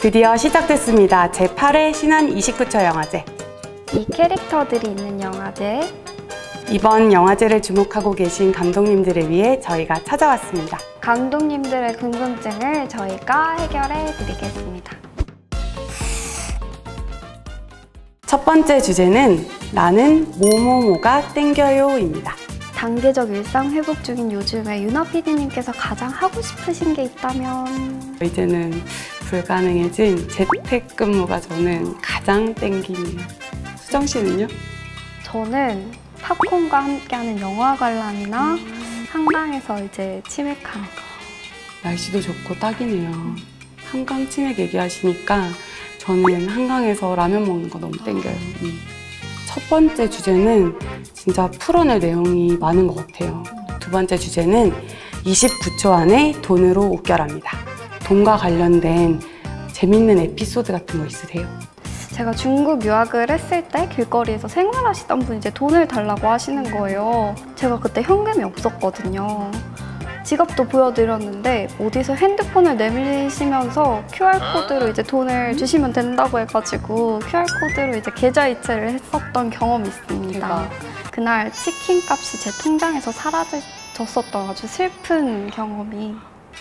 드디어 시작됐습니다. 제8회 신한 29초 영화제. 이 캐릭터들이 있는 영화제. 이번 영화제를 주목하고 계신 감독님들을 위해 저희가 찾아왔습니다. 감독님들의 궁금증을 저희가 해결해 드리겠습니다. 첫 번째 주제는 나는 뭐뭐뭐가 땡겨요입니다. 단계적 일상 회복 중인 요즘에 유나 PD님께서 가장 하고 싶으신 게 있다면? 이제는 불가능해진 재택근무가 저는 가장 땡기네요. 수정 씨는요? 저는 팝콘과 함께하는 영화 관람이나 한강에서 이제 치맥하는 거. 날씨도 좋고 딱이네요. 한강 치맥 얘기하시니까 저는 한강에서 라면 먹는 거 너무 땡겨요. 첫 번째 주제는 진짜 풀어낼 내용이 많은 것 같아요. 두 번째 주제는 29초 안에 돈으로 웃겨랍니다. 돈과 관련된 재밌는 에피소드 같은 거 있으세요? 제가 중국 유학을 했을 때 길거리에서 생활하시던 분이 이제 돈을 달라고 하시는 거예요. 제가 그때 현금이 없었거든요. 지갑도 보여드렸는데 어디서 핸드폰을 내밀시면서 QR코드로 이제 돈을 주시면 된다고 해가지고 QR코드로 이제 계좌 이체를 했었던 경험이 있습니다. 대박. 그날 치킨 값이 제 통장에서 사라졌었던 아주 슬픈 경험이.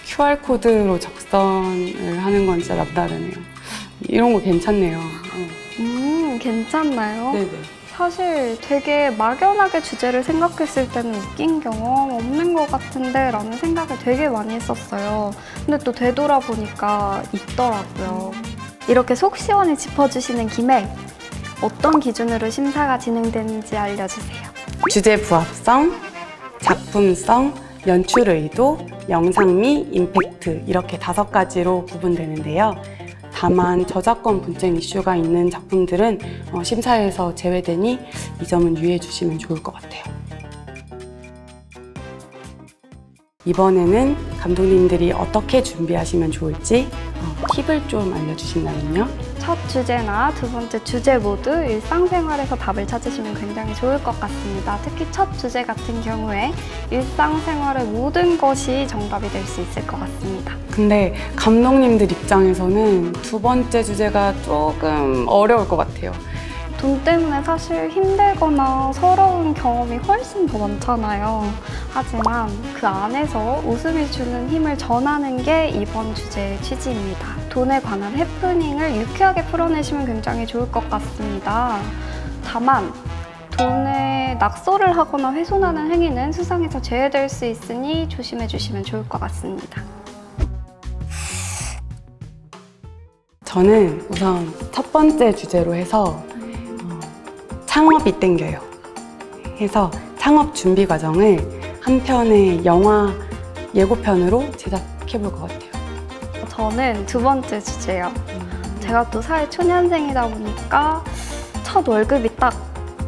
QR코드로 적선을 하는 건 진짜 남다르네요. 이런 거 괜찮네요. 괜찮나요? 네네. 사실 되게 막연하게 주제를 생각했을 때는 웃긴 경험 없는 것 같은데 라는 생각을 되게 많이 했었어요. 근데 또 되돌아보니까 있더라고요. 이렇게 속 시원히 짚어주시는 김에 어떤 기준으로 심사가 진행되는지 알려주세요. 주제 부합성, 작품성, 연출 의도, 영상미, 임팩트 이렇게 5가지로 구분되는데요. 다만 저작권 분쟁 이슈가 있는 작품들은 심사에서 제외되니 이 점은 유의해 주시면 좋을 것 같아요. 이번에는 감독님들이 어떻게 준비하시면 좋을지 팁을 좀 알려주신다면요. 첫 주제나 두 번째 주제 모두 일상생활에서 답을 찾으시면 굉장히 좋을 것 같습니다. 특히 첫 주제 같은 경우에 일상생활의 모든 것이 정답이 될 수 있을 것 같습니다. 근데 감독님들 입장에서는 두 번째 주제가 조금 어려울 것 같아요. 돈 때문에 사실 힘들거나 서러운 경험이 훨씬 더 많잖아요. 하지만 그 안에서 웃음이 주는 힘을 전하는 게 이번 주제의 취지입니다. 돈에 관한 해프닝을 유쾌하게 풀어내시면 굉장히 좋을 것 같습니다. 다만 돈에 낙서를 하거나 훼손하는 행위는 수상에서 제외될 수 있으니 조심해 주시면 좋을 것 같습니다. 저는 우선 첫 번째 주제로 해서 창업이 땡겨요. 해서 창업 준비 과정을 한 편의 영화 예고편으로 제작해 볼 것 같아요. 저는 두 번째 주제요. 제가 또 사회 초년생이다 보니까 첫 월급이 딱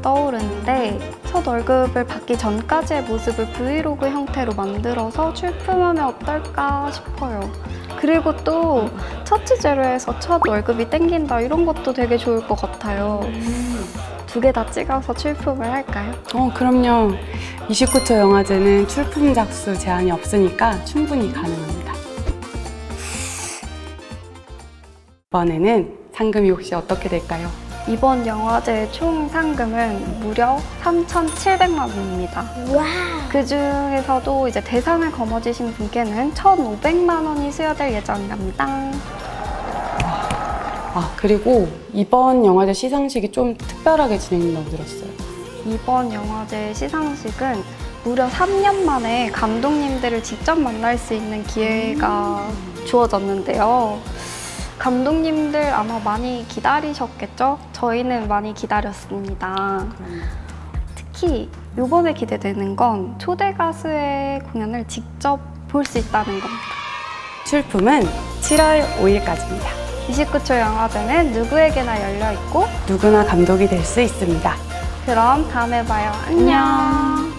떠오르는데 첫 월급을 받기 전까지의 모습을 브이로그 형태로 만들어서 출품하면 어떨까 싶어요. 그리고 또 첫 주제로 해서 첫 월급이 땡긴다 이런 것도 되게 좋을 것 같아요. 두 개 다 찍어서 출품을 할까요? 그럼요. 29초 영화제는 출품작 수 제한이 없으니까 충분히 가능합니다. 이번에는 상금이 혹시 어떻게 될까요? 이번 영화제의 총 상금은 무려 3,700만 원입니다. 와. 그 중에서도 이제 대상을 거머쥐신 분께는 1,500만 원이 수여될 예정입니다. 그리고 이번 영화제 시상식이 좀 특별하게 진행된다고 들었어요. 이번 영화제 시상식은 무려 3년 만에 감독님들을 직접 만날 수 있는 기회가 주어졌는데요. 감독님들 아마 많이 기다리셨겠죠? 저희는 많이 기다렸습니다. 특히 이번에 기대되는 건 초대 가수의 공연을 직접 볼 수 있다는 겁니다. 출품은 7월 5일까지입니다. 29초 영화제는 누구에게나 열려있고 누구나 감독이 될 수 있습니다. 그럼 다음에 봐요. 안녕.